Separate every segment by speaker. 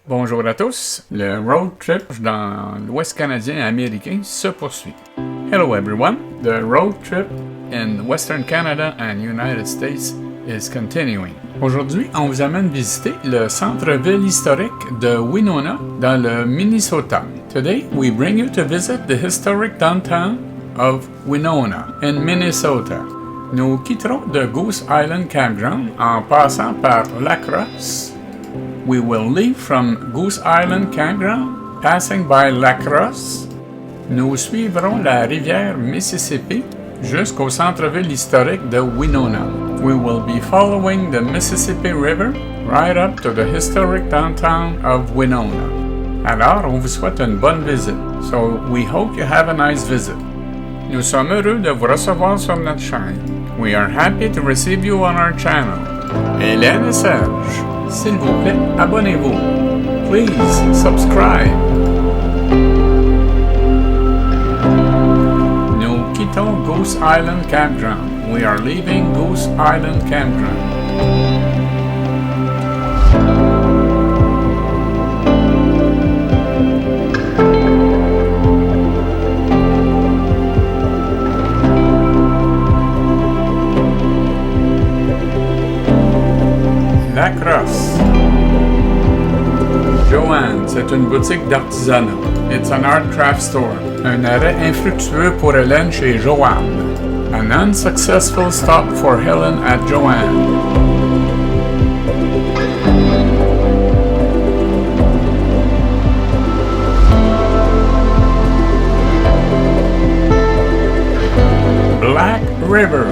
Speaker 1: Bonjour à tous, le road trip dans l'Ouest canadien américain se poursuit. Hello everyone, the road trip in Western Canada and United States is continuing. Aujourd'hui, on vous amène visiter le centre-ville historique de Winona dans le Minnesota. Today, we bring you to visit the historic downtown of Winona in Minnesota. Nous quitterons de Goose Island Campground en passant par Crosse. We will leave from Goose Island Campground, passing by Crosse. Nous suivrons la rivière Mississippi jusqu'au centre-ville historique de Winona. We will be following the Mississippi River right up to the historic downtown of Winona. Alors, on vous souhaite une bonne visite. So, we hope you have a nice visit. Nous sommes heureux de vous recevoir sur notre chaîne. We are happy to receive you on our channel. Hélène et Serge, s'il vous plaît, abonnez-vous. Please subscribe. Nous quittons Goose Island Campground. We are leaving Goose Island Campground. La Crosse. Joanne, c'est une boutique d'artisanat. It's an art craft store. Un arrêt infructueux pour Hélène chez Joanne. An unsuccessful stop for Helen at Joanne. Black River.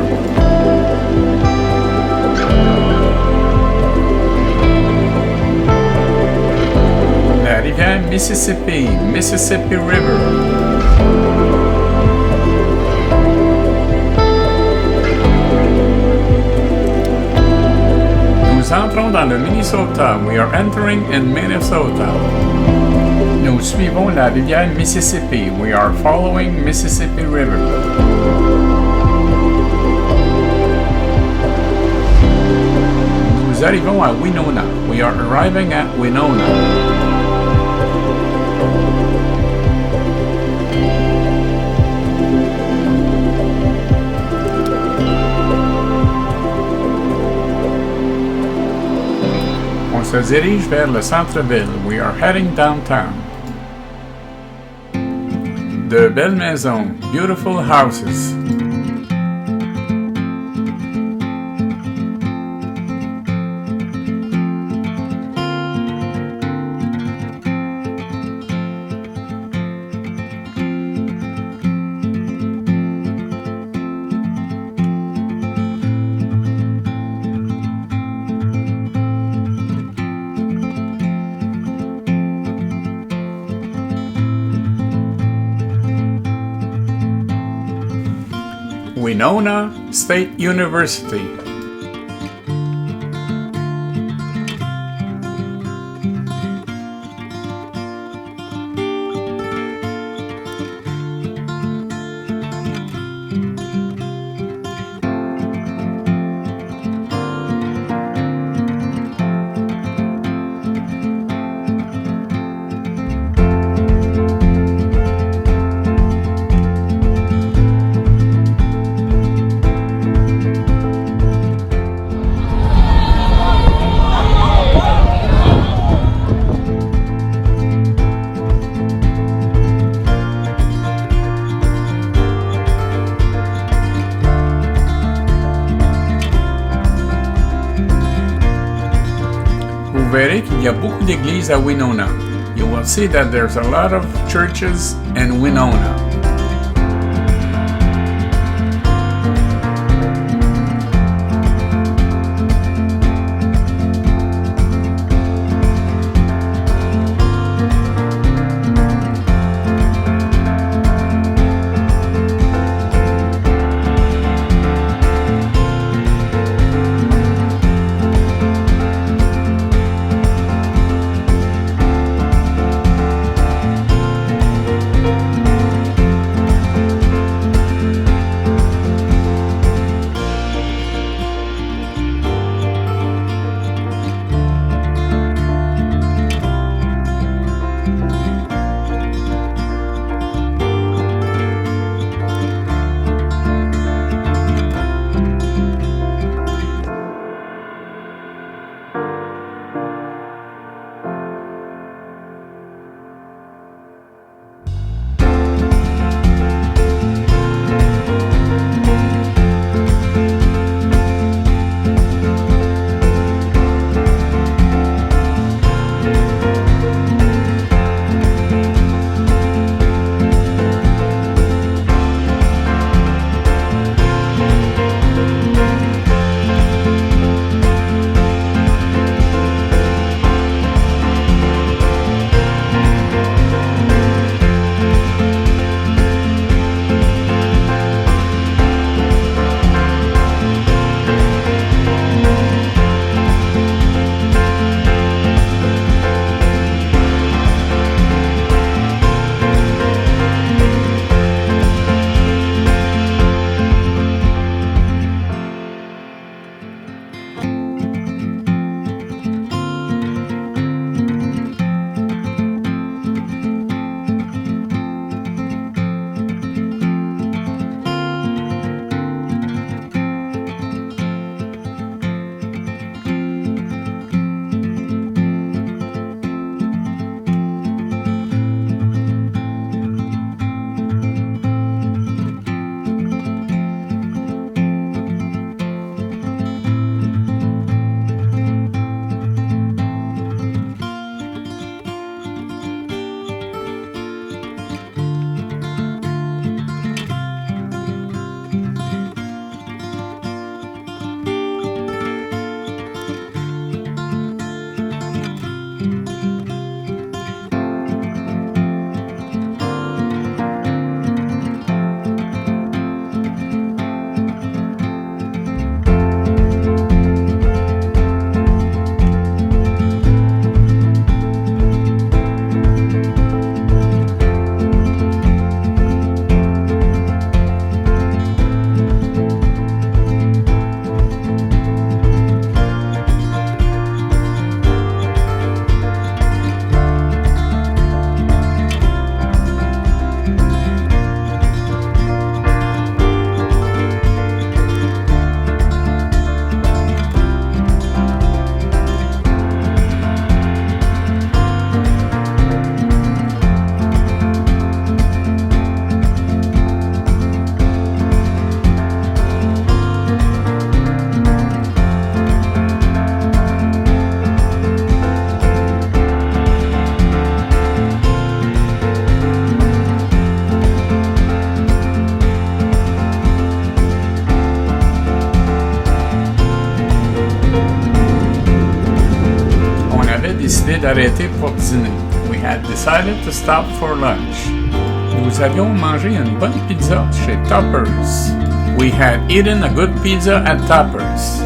Speaker 1: La rivière Mississippi, Mississippi River. Nous entrons dans le Minnesota. We are entering in Minnesota. Nous suivons la rivière Mississippi. We are following Mississippi River. Nous arrivons à Winona. We are arriving at Winona. On se dirige vers le centre-ville. We are heading downtown. De belles maisons, beautiful houses. Winona State University. Vous verrez qu'il y a beaucoup d'églises à Winona. You will see that there's a lot of churches in Winona. d'arrêter pour dîner. We had decided to stop for lunch. Nous avions mangé une bonne pizza chez Toppers. We had eaten a good pizza at Toppers.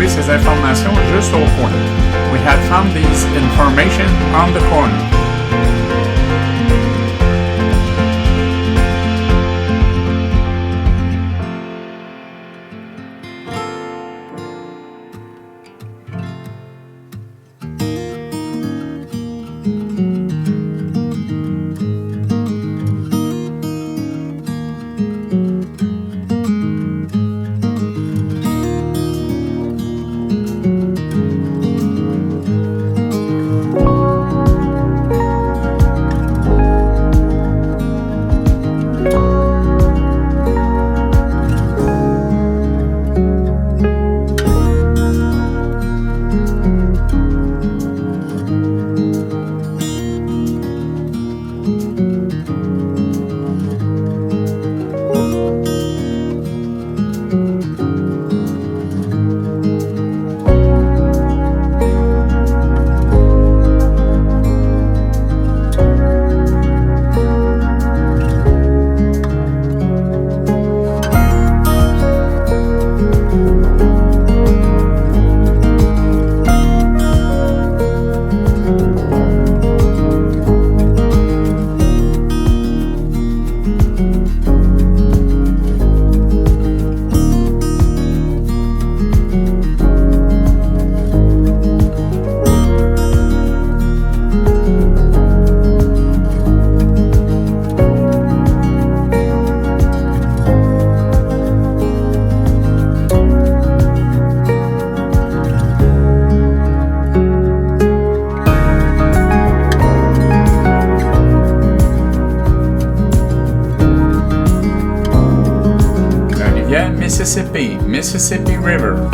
Speaker 1: Ces informations juste au coin. We had found these information on the corner. Mississippi River.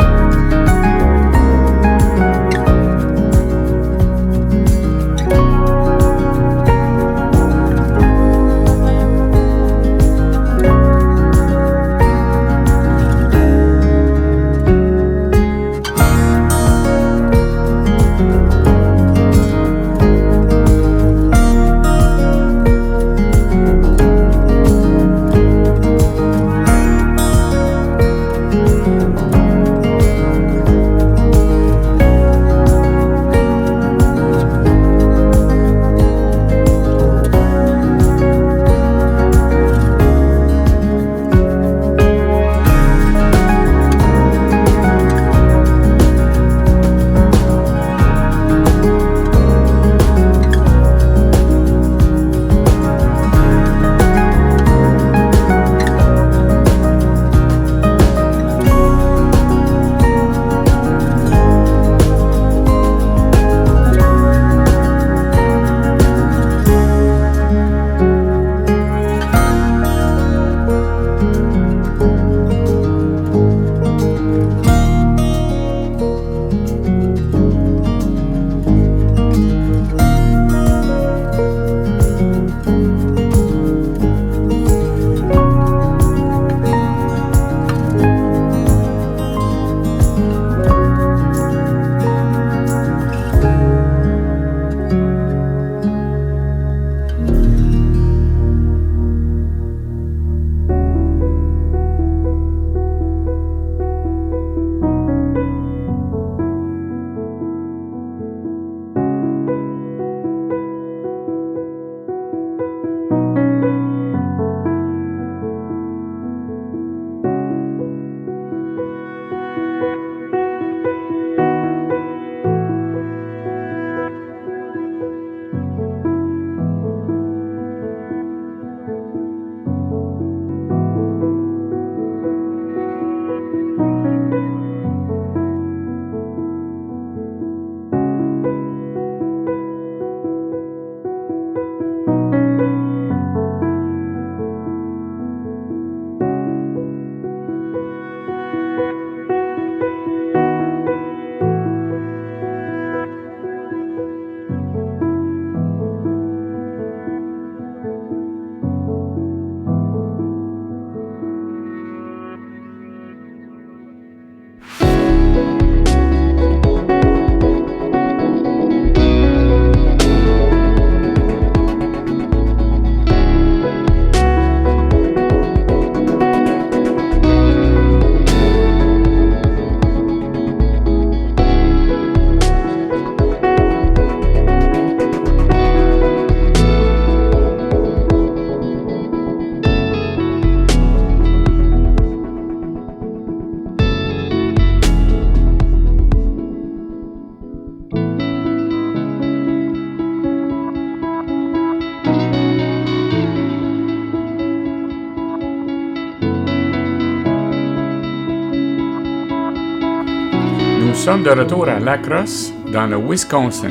Speaker 1: Nous sommes de retour à La Crosse, dans le Wisconsin.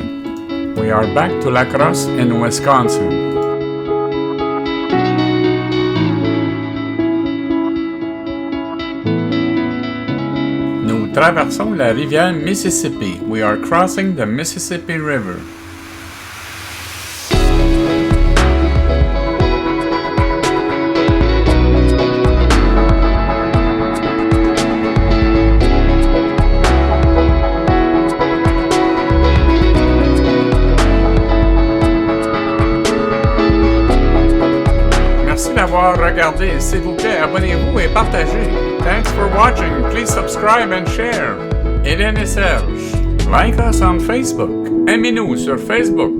Speaker 1: We are back to La Crosse in Wisconsin. Nous traversons la rivière Mississippi. We are crossing the Mississippi River. D'avoir regardé. S'il vous plaît, abonnez-vous et partagez. Thanks for watching. Please subscribe and share. Hélène et Serge. Like us on Facebook. Aimez-nous sur Facebook.